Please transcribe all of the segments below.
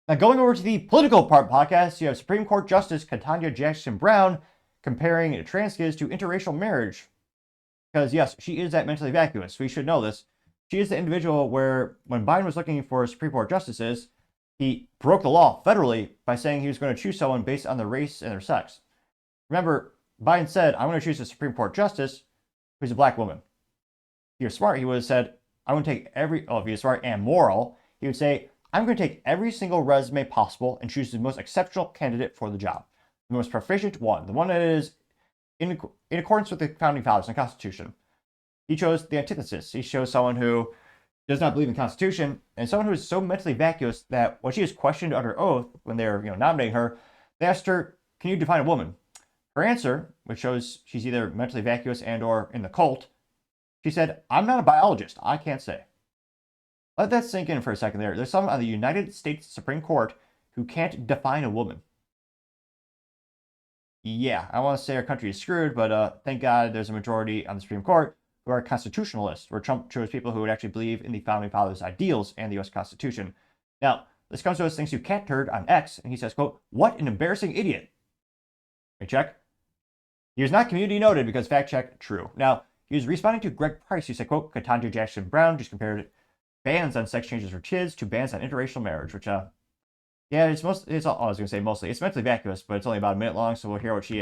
Now, going over to the political part podcast, you have Supreme Court Justice Ketanji Jackson Brown comparing trans kids to interracial marriage. Because, yes, she is that mentally vacuous. We should know this. She is the individual where, when Biden was looking for Supreme Court justices, he broke the law federally by saying he was going to choose someone based on their race and their sex. Remember, Biden said, I'm going to choose a Supreme Court justice who's a black woman. If he was smart, he would have said, I'm going to take if he was smart and moral, he would say, I'm going to take every single resume possible and choose the most exceptional candidate for the job. The most proficient one. The one that is in accordance with the Founding Fathers and the Constitution. He chose the antithesis. He chose someone who does not believe in the Constitution, and someone who is so mentally vacuous that when she was questioned under oath, when they were nominating her, they asked her, can you define a woman? Her answer, which shows she's either mentally vacuous and or in the cult, she said, I'm not a biologist. I can't say. Let that sink in for a second there. There's someone on the United States Supreme Court who can't define a woman. Yeah, I want to say our country is screwed, but thank God there's a majority on the Supreme Court who are constitutionalists, where Trump chose people who would actually believe in the Founding Fathers' ideals and the U.S. Constitution. Now, this comes to us thanks to Cat Turd on X, and he says, quote, what an embarrassing idiot. Wait, check. He was not community noted because fact check, true. Now, he was responding to Greg Price, who said, quote, Ketanji Jackson Brown just compared bans on sex changes for kids to bans on interracial marriage, which, yeah, I was going to say mostly. It's mentally vacuous, but it's only about a minute long, so we'll hear what she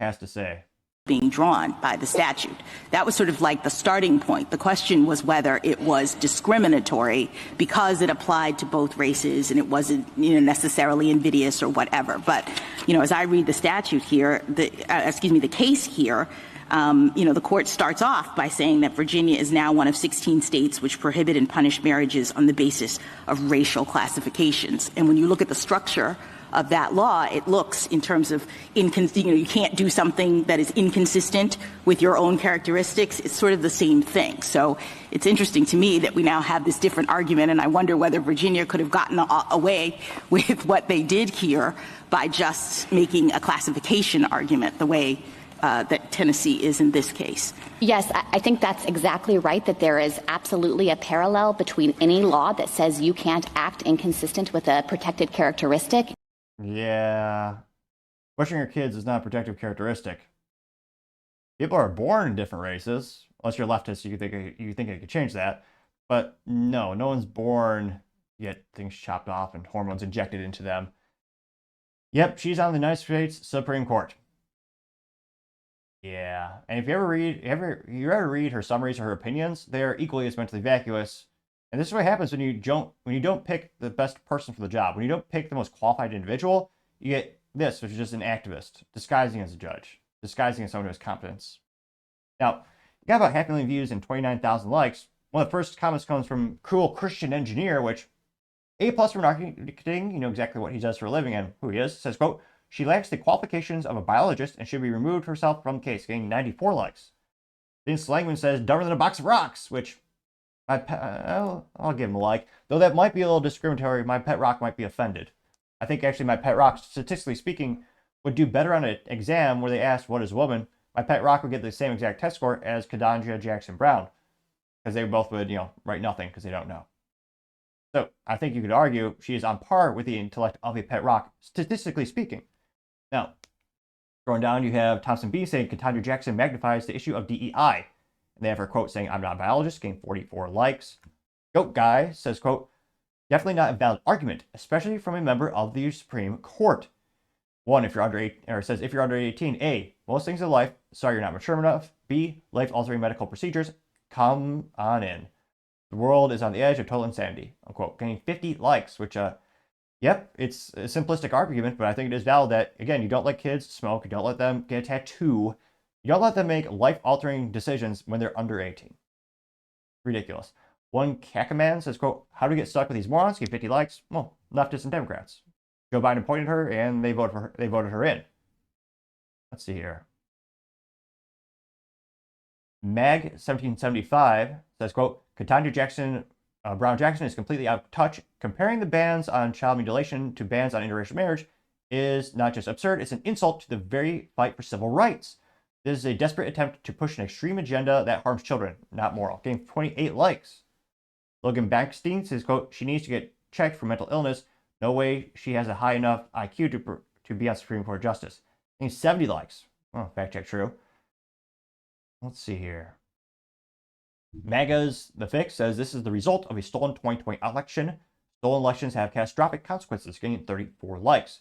has to say. Being drawn by the statute. That was sort of like the starting point. The question was whether it was discriminatory because it applied to both races and it wasn't necessarily invidious or whatever. But, as I read the statute here, the case here, the court starts off by saying that Virginia is now one of 16 states which prohibit and punish marriages on the basis of racial classifications. And when you look at the structure of that law, it looks in terms of, you can't do something that is inconsistent with your own characteristics. It's sort of the same thing. So it's interesting to me that we now have this different argument, and I wonder whether Virginia could have gotten away with what they did here by just making a classification argument the way that Tennessee is in this case. Yes, I think that's exactly right, that there is absolutely a parallel between any law that says you can't act inconsistent with a protected characteristic. Yeah. Pushing your kids is not a protective characteristic. People are born in different races. Unless you're leftist, you think it could change that. But no one's born, yet things chopped off and hormones injected into them. Yep, she's on the United States Supreme Court. Yeah, and if you ever read her summaries or her opinions, they're equally as mentally vacuous. And this is what happens when you don't pick the best person for the job. When you don't pick the most qualified individual, you get this, which is just an activist disguising as a judge, disguising as someone who has competence. Now, you got about 500,000 views and 29,000 likes. One of the first comments comes from Cruel Christian Engineer, which A+ for marketing, you know exactly what he does for a living and who he is, says, quote, she lacks the qualifications of a biologist and should be removed herself from the case, getting 94 likes. Vince Langman says, dumber than a box of rocks, which I'll give him a like. Though that might be a little discriminatory, my pet rock might be offended. I think actually my pet rock, statistically speaking, would do better on an exam where they asked, what is a woman? My pet rock would get the same exact test score as Ketanji Jackson Brown. Because they both would, write nothing because they don't know. So I think you could argue she is on par with the intellect of a pet rock, statistically speaking. Now, going down, you have Thompson B saying Ketanji Jackson magnifies the issue of DEI. And they have her quote saying, I'm not a biologist, getting 44 likes. Goat Guy says, quote, definitely not a valid argument, especially from a member of the Supreme Court. One, if you're under 18, or it says if you're under 18, A, most things in life, sorry you're not mature enough. B, life-altering medical procedures, come on in. The world is on the edge of total insanity, unquote. Getting 50 likes, which, yep, it's a simplistic argument, but I think it is valid that, again, you don't let kids smoke, you don't let them get a tattoo, you don't let them make life-altering decisions when they're under 18. Ridiculous. One Kakaman says, quote, how do we get stuck with these morons? Get 50 likes? Well, leftists and Democrats. Joe Biden appointed her, and they voted her in. Let's see here. Mag1775 says, quote, Ketanji Jackson Brown Jackson is completely out of touch. Comparing the bans on child mutilation to bans on interracial marriage is not just absurd, it's an insult to the very fight for civil rights. This is a desperate attempt to push an extreme agenda that harms children, not moral. Getting 28 likes. Logan Bankstein says, quote, she needs to get checked for mental illness. No way she has a high enough IQ to be on Supreme Court justice. I think 70 likes. Oh, fact check true. Let's see here. MAGA's The Fix says this is the result of a stolen 2020 election. Stolen elections have catastrophic consequences, getting 34 likes.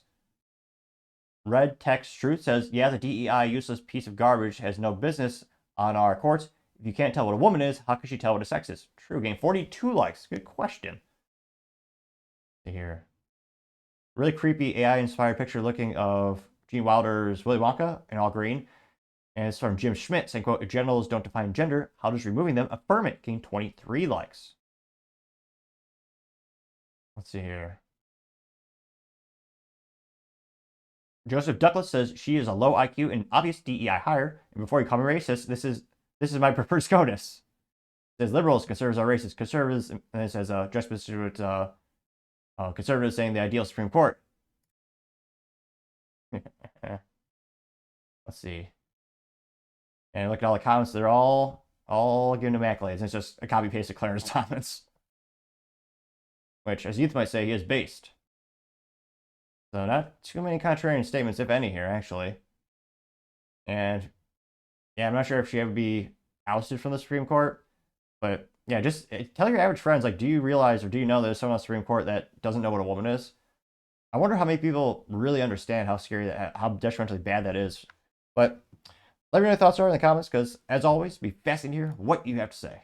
Red Text Truth says, yeah, the DEI useless piece of garbage has no business on our courts. If you can't tell what a woman is, how can she tell what a sex is? True, getting 42 likes. Good question. Here. Really creepy AI-inspired picture looking of Gene Wilder's Willy Wonka in all green. And it's from Jim Schmidt saying, quote, if genitals don't define gender, how does removing them affirm it? Getting 23 likes. Let's see here. Joseph Douglas says she is a low IQ and obvious DEI hire. And before you call me racist, this is my preferred SCOTUS. It says liberals, conservatives are racist. Conservatives, and it says juxtaposition with conservatives saying the ideal Supreme Court. Let's see. And look at all the comments; they're all giving him accolades. And it's just a copy paste of Clarence Thomas, which, as youth might say, he is based. So not too many contrarian statements, if any, here, actually. And yeah, I'm not sure if she ever be ousted from the Supreme Court, but yeah, just tell your average friends, like, do you realize or do you know there's someone on the Supreme Court that doesn't know what a woman is? I wonder how many people really understand how scary that, how detrimentally bad that is. But let me know your thoughts are in the comments, because as always, it'll be fascinating to hear what you have to say.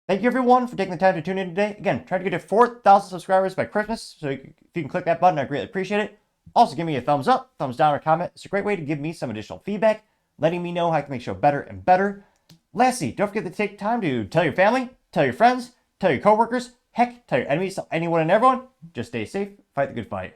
Thank you, everyone, for taking the time to tune in today. Again, trying to get to 4,000 subscribers by Christmas, so if you can click that button, I greatly appreciate it. Also, give me a thumbs up, thumbs down, or comment. It's a great way to give me some additional feedback, letting me know how I can make the show better and better. Lastly, don't forget to take time to tell your family, tell your friends, tell your coworkers, heck, tell your enemies, tell anyone and everyone. Just stay safe, fight the good fight.